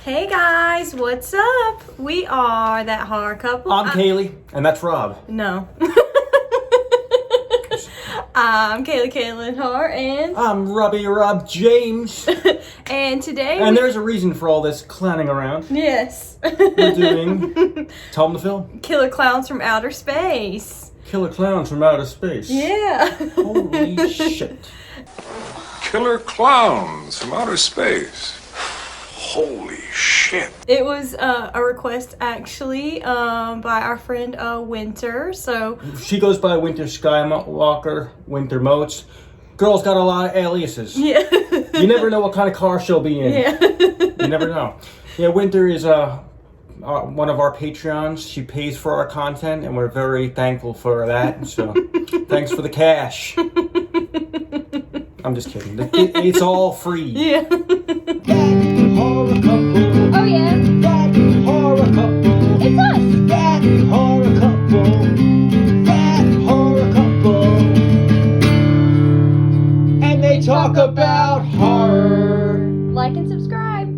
Hey guys, what's up? We are That Horror Couple. I'm Kaylee, and that's Rob. No. I'm Kaylee Hart, and I'm Rob James. and today and there's a reason for all this clowning around. Yes. We're doing... Tell them the film. Killer Klowns from Outer Space. Killer Klowns from Outer Space. Yeah. Holy shit. Killer Klowns from Outer Space. Holy shit. It was a request, actually, by our friend Winter, so... She goes by Winter Skywalker, Winter Moats. Girl's got a lot of aliases. Yeah. You never know what kind of car she'll be in. Yeah. You never know. Yeah, Winter is one of our Patreons. She pays for our content, and we're very thankful for that. So, thanks for the cash. I'm just kidding. It's all free. Yeah. That horror couple. Oh, yeah. That horror couple. It's us. That horror couple. That horror couple. And they talk about horror. Like and subscribe.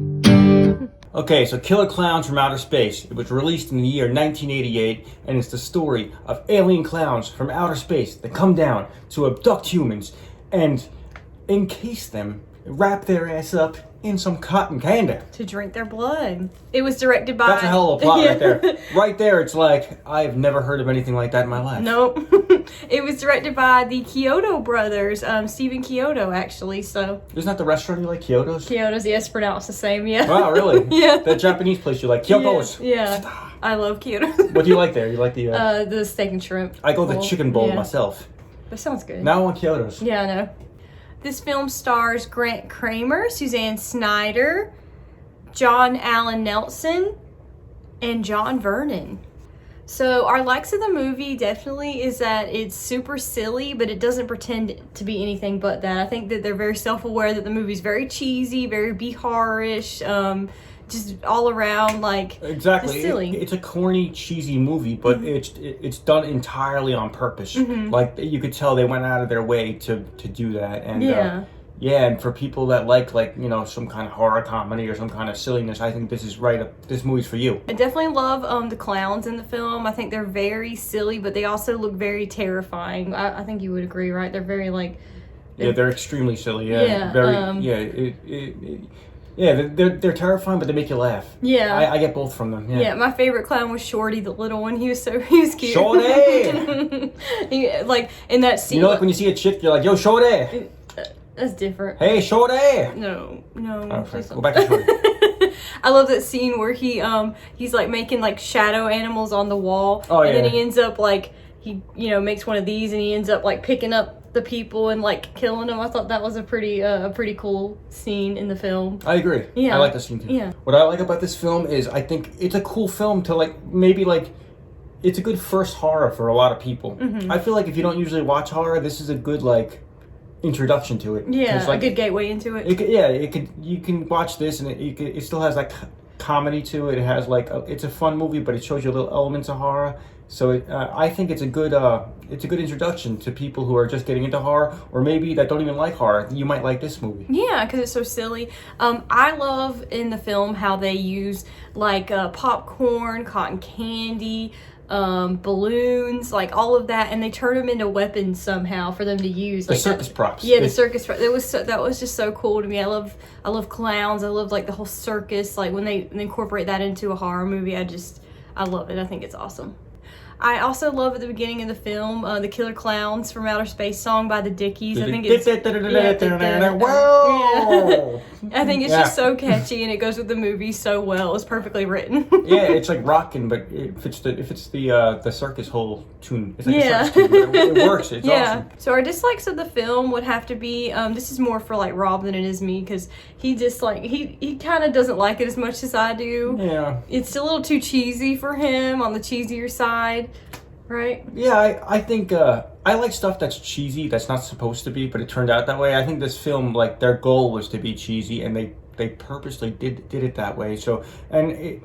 Okay, so Killer Klowns from Outer Space. It was released in the year 1988, and it's the story of alien clowns from outer space that come down to abduct humans and encase them, wrap their ass up in some cotton candy. To drink their blood. It was directed by... That's a hell of a plot Yeah. right there. Right there, it's like, I've never heard of anything like that in my life. Nope. It was directed by the Kyoto brothers, Stephen Kyoto, actually, so... Isn't that the restaurant you like, Kyoto's? Kyoto's, yes, pronounced the same, yeah. Wow, really? Yeah. That Japanese place you like, Kyoto's. Yeah. I love Kyoto. What do you like there? You like the... The steak and shrimp. I go the bowl. chicken bowl Yeah. myself. That sounds good. Now I want Kyoto's. Yeah, I know. This film stars Grant Kramer, Suzanne Snyder, John Allen Nelson, and John Vernon. So our likes of the movie definitely is that it's super silly, but it doesn't pretend to be anything but that. I think that they're very self-aware that the movie's very cheesy, very B-horror-ish, just all around like Exactly. just silly. It's a corny, cheesy movie, but it's done entirely on purpose. Like you could tell they went out of their way to do that. And Yeah. yeah, and for people that like some kind of horror comedy or some kind of silliness, I think this is right up. This movie's for you. I definitely love the clowns in the film. I think they're very silly, but they also look very terrifying. I think you would agree, right? They're very like... Yeah, they're extremely silly. Yeah, Yeah, very. Yeah, they're terrifying, but they make you laugh. Yeah. I get both from them. Yeah, my favorite clown was Shorty, the little one. He was cute. Shorty! Like in that scene. You know, like when you see a chick, you're like, "Yo, Shorty!" That's different. Hey, Shorty! No. Okay, Please go back to Shorty. I love that scene where he's like making like shadow animals on the wall. Oh, and then yeah. he ends up like he makes one of these and he ends up like picking up the people and like killing them. I thought that was a pretty cool scene in the film. I agree. Yeah. I like the scene too. Yeah. What I like about this film is I think it's a cool film to it's a good first horror for a lot of people. I feel like if you don't usually watch horror, this is a good introduction to it. Yeah, 'Cause, a good gateway into it. You can watch this and it still has comedy to it. It has it's a fun movie, but it shows you little elements of horror. So I think it's a good introduction to people who are just getting into horror, or maybe that don't even like horror. You might like this movie. Yeah, because it's so silly. I love in the film how they use popcorn, cotton candy, balloons, like all of that, and they turn them into weapons somehow for them to use. The circus props. Yeah, the circus props. That was just so cool to me. I love clowns. I love the whole circus. Like when they incorporate that into a horror movie, I love it. I think it's awesome. I also love at the beginning of the film the Killer Klowns from Outer Space song by the Dickies. I think it's Whoa! I think it's just so catchy and it goes with the movie so well. It's perfectly written. Yeah, it's like rocking, but if it's the circus whole tune, it's like Yeah. a circus tune. It works. It's awesome. So our dislikes of the film would have to be this is more for Rob than it is me because he just he kind of doesn't like it as much as I do. Yeah. It's a little too cheesy for him, on the cheesier side, right? Yeah, I think I like stuff that's cheesy, that's not supposed to be, but it turned out that way. I think this film, their goal was to be cheesy, and they purposely did it that way. So, and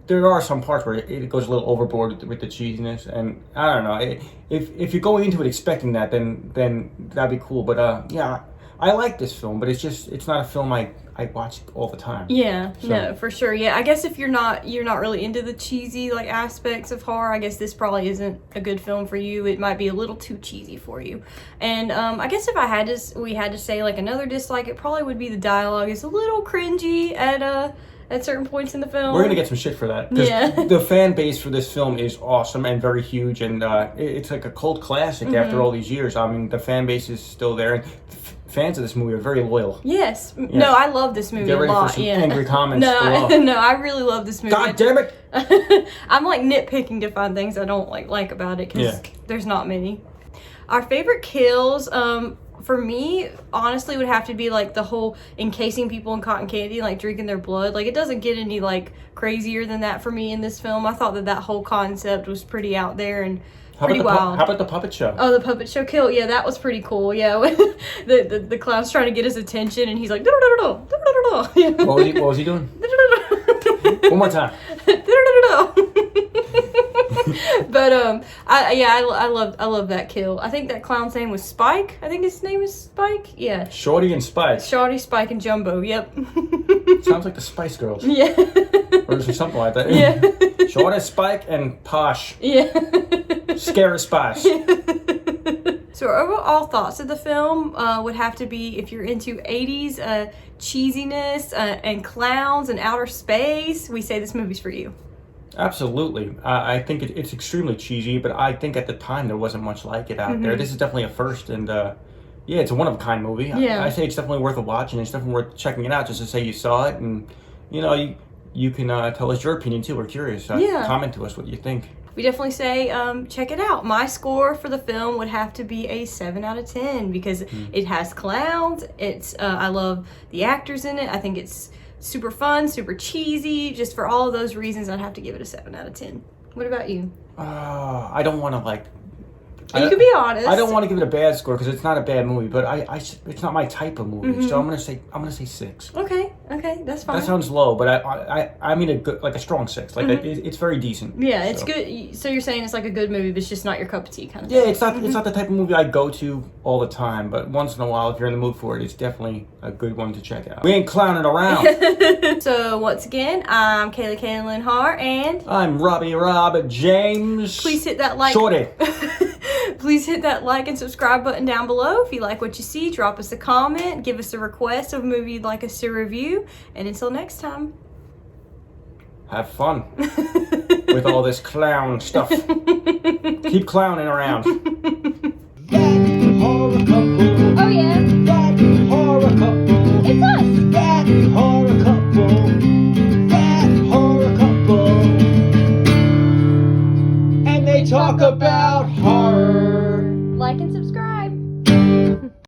there are some parts where it goes a little overboard with the cheesiness, and I don't know. If you're going into it expecting that, then that'd be cool. But yeah, I like this film, but it's not a film I watch all the time. Yeah, So- no, for sure. Yeah, I guess if you're not really into the cheesy like aspects of horror, I guess this probably isn't a good film for you. It might be a little too cheesy for you. And I guess if we had to say like another dislike, it probably would be the dialogue is a little cringy at certain points in the film. We're gonna get some shit for that. 'Cause Yeah. the fan base for this film is awesome and very huge, and it's like a cult classic after all these years. I mean, the fan base is still there, and fans of this movie are very loyal. Yes. No, I love this movie Get ready a lot. for some yeah. angry comments No, below. no, I really love this movie. God damn it! I'm like nitpicking to find things I don't like about it because Yeah. there's not many. Our favorite kills, for me, honestly, would have to be like the whole encasing people in cotton candy, like drinking their blood. Like it doesn't get any like crazier than that for me in this film. I thought that whole concept was pretty out there and pretty wild. How about the puppet show? Oh, the puppet show kill. Yeah, that was pretty cool. Yeah, the clown's trying to get his attention and he's like, What was he doing? One more time. But I love that kill. I think that clown's name was Spike. I think his name is Spike. Yeah. Shorty and Spike. Shawty, Spike, and Jumbo. Yep. Sounds like the Spice Girls. Yeah. Or something like that. Yeah. Shorty, Spike, and Posh. Yeah. Scary Spice. So our overall thoughts of the film would have to be if you're into 80s cheesiness and clowns and outer space, we say this movie's for you. Absolutely. I think it's extremely cheesy, but I think at the time there wasn't much like it out there. This is definitely a first, and yeah, it's a one-of-a-kind movie. Yeah. I say it's definitely worth a watch, and it's definitely worth checking it out just to say you saw it, and you can tell us your opinion too. We're curious. Yeah. Comment to us what you think. We definitely say check it out. My score for the film would have to be a 7 out of 10 because it has clowns. It's I love the actors in it. I think it's super fun, super cheesy. Just for all of those reasons, I'd have to give it a 7 out of 10. What about you? I don't want to You can be honest. I don't want to give it a bad score because it's not a bad movie, but it's not my type of movie. So I'm gonna say 6. Okay, that's fine. That sounds low, but I mean a strong 6. Like it's very decent. Yeah, it's So. good. So you're saying it's like a good movie, but it's just not your cup of tea kind of Yeah, thing. it's not the type of movie I go to all the time, but once in a while, if you're in the mood for it, it's definitely a good one to check out. We ain't clowning around. So once again, I'm Kayla Kaylin Hart, and I'm Robbie Rob James. please hit that like. Shorty. Please hit that like and subscribe button down below. If you like what you see, drop us a comment, give us a request of a movie you'd like us to review, and until next time, Have fun with all this clown stuff. Keep clowning around. That horror couple. Oh yeah, That horror couple. it's us. That horror couple. That horror couple. And they talk about horror.